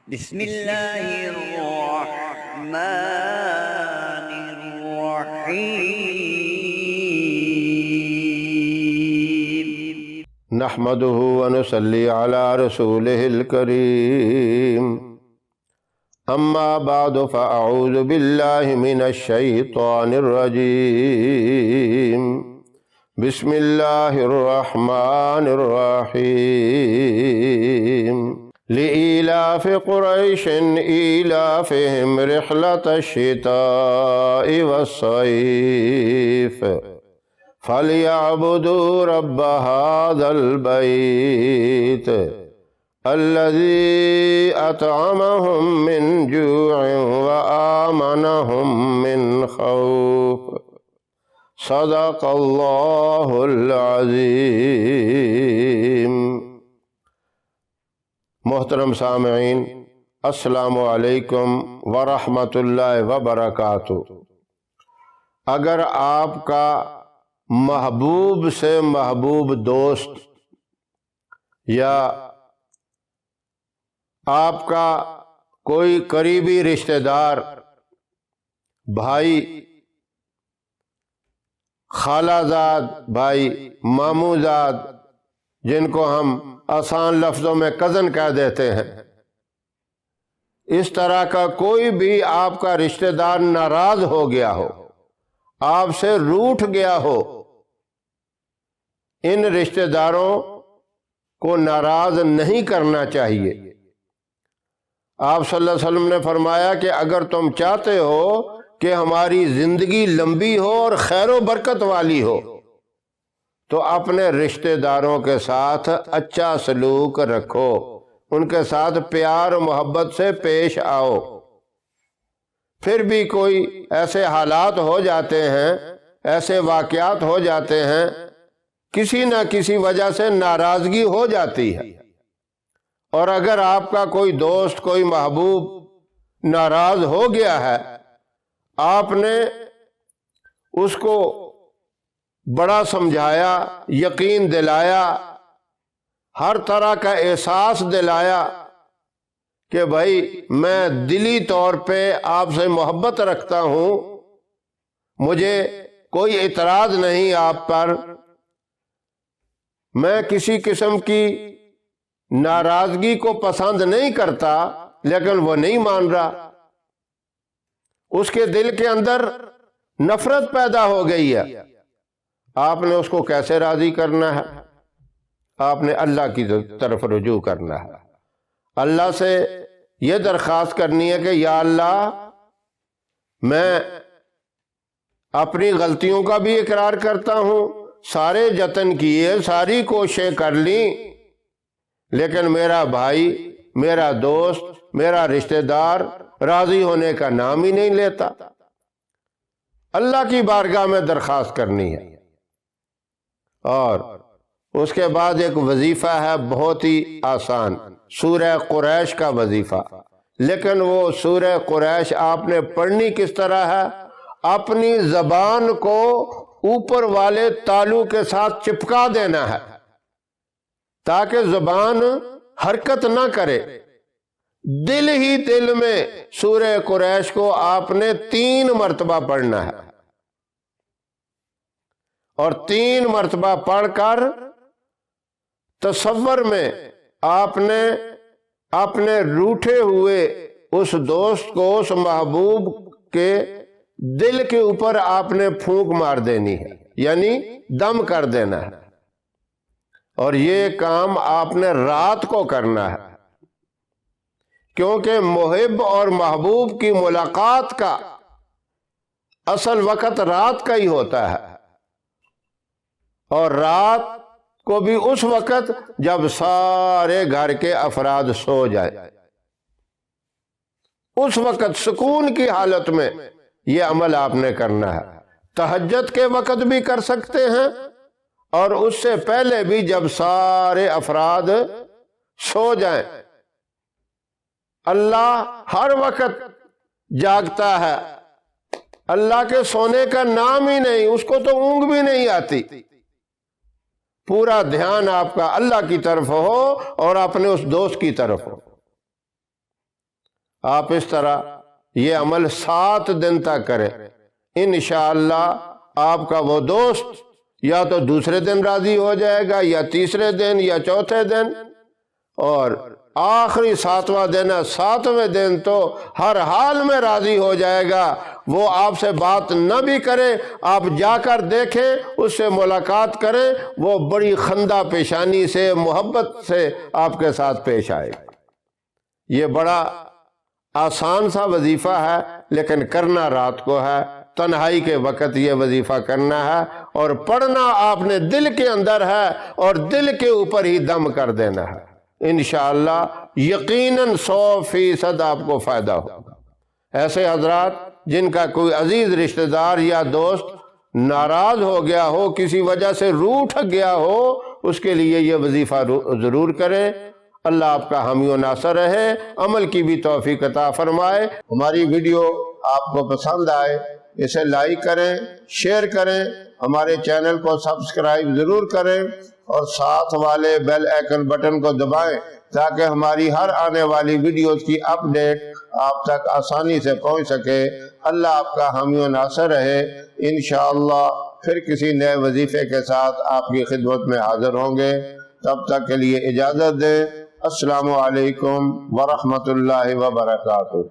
بسم اللہ الرحمن الرحیم نحمده ونصلي على رسوله الكريم اما بعد فاعوذ بالله من الشيطان الرجيم بسم الله الرحمن الرحيم لإيلاف قريش إيلافهم رحلة الشتاء والصيف فليعبدوا رب هذا البيت الذي أطعمهم من جوع وآمنهم من خوف صدق اللہ العظیم۔ محترم سامعین، السلام علیکم ورحمۃ اللہ وبرکاتہ۔ اگر آپ کا محبوب سے محبوب دوست یا آپ کا کوئی قریبی رشتہ دار، بھائی، خالہ زاد بھائی، ماموں زاد، جن کو ہم آسان لفظوں میں کزن کہہ دیتے ہیں، اس طرح کا کوئی بھی آپ کا رشتہ دار ناراض ہو گیا ہو، آپ سے روٹھ گیا ہو، ان رشتہ داروں کو ناراض نہیں کرنا چاہیے۔ آپ صلی اللہ علیہ وسلم نے فرمایا کہ اگر تم چاہتے ہو کہ ہماری زندگی لمبی ہو اور خیر و برکت والی ہو تو اپنے رشتہ داروں کے ساتھ اچھا سلوک رکھو، ان کے ساتھ پیار و محبت سے پیش آؤ۔ پھر بھی کوئی ایسے حالات ہو جاتے ہیں، ایسے واقعات ہو جاتے ہیں، کسی نہ کسی وجہ سے ناراضگی ہو جاتی ہے، اور اگر آپ کا کوئی دوست، کوئی محبوب ناراض ہو گیا ہے، آپ نے اس کو بڑا سمجھایا، یقین دلایا، ہر طرح کا احساس دلایا کہ بھائی میں دلی طور پہ آپ سے محبت رکھتا ہوں، مجھے کوئی اعتراض نہیں آپ پر، میں کسی قسم کی ناراضگی کو پسند نہیں کرتا، لیکن وہ نہیں مان رہا، اس کے دل کے اندر نفرت پیدا ہو گئی ہے۔ آپ نے اس کو کیسے راضی کرنا ہے؟ آپ نے اللہ کی طرف رجوع کرنا ہے، اللہ سے یہ درخواست کرنی ہے کہ یا اللہ، میں اپنی غلطیوں کا بھی اقرار کرتا ہوں، سارے جتن کیے، ساری کوششیں کر لیں، لیکن میرا بھائی، میرا دوست، میرا رشتہ دار راضی ہونے کا نام ہی نہیں لیتا۔ اللہ کی بارگاہ میں درخواست کرنی ہے۔ اور اس کے بعد ایک وظیفہ ہے بہت ہی آسان، سورہ قریش کا وظیفہ، لیکن وہ سورہ قریش آپ نے پڑھنی کس طرح ہے؟ اپنی زبان کو اوپر والے تالو کے ساتھ چپکا دینا ہے تاکہ زبان حرکت نہ کرے۔ دل ہی دل میں سورہ قریش کو آپ نے 3 مرتبہ پڑھنا ہے، اور 3 مرتبہ پڑھ کر تصور میں آپ نے اپنے روٹھے ہوئے اس دوست کو، اس محبوب کے دل کے اوپر آپ نے پھونک مار دینی ہے، یعنی دم کر دینا ہے، اور یہ کام آپ نے رات کو کرنا ہے، کیونکہ محب اور محبوب کی ملاقات کا اصل وقت رات کا ہی ہوتا ہے، اور رات کو بھی اس وقت جب سارے گھر کے افراد سو جائیں، اس وقت سکون کی حالت میں یہ عمل آپ نے کرنا ہے۔ تہجد کے وقت بھی کر سکتے ہیں، اور اس سے پہلے بھی جب سارے افراد سو جائیں۔ اللہ ہر وقت جاگتا ہے، اللہ کے سونے کا نام ہی نہیں، اس کو تو اونگ بھی نہیں آتی۔ پورا دھیان آپ کا اللہ کی طرف ہو اور اپنے اس دوست کی طرف ہو۔ آپ اس طرح یہ عمل 7 دن تک کریں، انشاءاللہ آپ کا وہ دوست یا تو دوسرے دن راضی ہو جائے گا، یا تیسرے دن، یا چوتھے دن، اور آخری 7واں دن ہے، 7ویں دن تو ہر حال میں راضی ہو جائے گا۔ وہ آپ سے بات نہ بھی کرے، آپ جا کر دیکھیں، اس سے ملاقات کریں، وہ بڑی خندہ پیشانی سے، محبت سے آپ کے ساتھ پیش آئے گا۔ یہ بڑا آسان سا وظیفہ ہے، لیکن کرنا رات کو ہے، تنہائی کے وقت یہ وظیفہ کرنا ہے، اور پڑھنا آپ نے دل کے اندر ہے، اور دل کے اوپر ہی دم کر دینا ہے۔ انشاءاللہ یقیناً 100% آپ کو فائدہ ہوگا۔ ایسے حضرات جن کا کوئی عزیز رشتہ دار یا دوست ناراض ہو گیا ہو، کسی وجہ سے روٹھ گیا ہو، اس کے لیے یہ وظیفہ ضرور کریں۔ اللہ آپ کا حامی و ناصر رہے، عمل کی بھی توفیق عطا فرمائے۔ ہماری ویڈیو آپ کو پسند آئے اسے لائک کریں، شیئر کریں، ہمارے چینل کو سبسکرائب ضرور کریں، اور ساتھ والے بیل آئیکن بٹن کو دبائیں تاکہ ہماری ہر آنے والی ویڈیوز کی اپڈیٹ آپ تک آسانی سے پہنچ سکے۔ اللہ آپ کا حامی و ناصر رہے۔ انشاءاللہ پھر کسی نئے وظیفے کے ساتھ آپ کی خدمت میں حاضر ہوں گے۔ تب تک کے لیے اجازت دیں۔ السلام علیکم ورحمۃ اللہ وبرکاتہ۔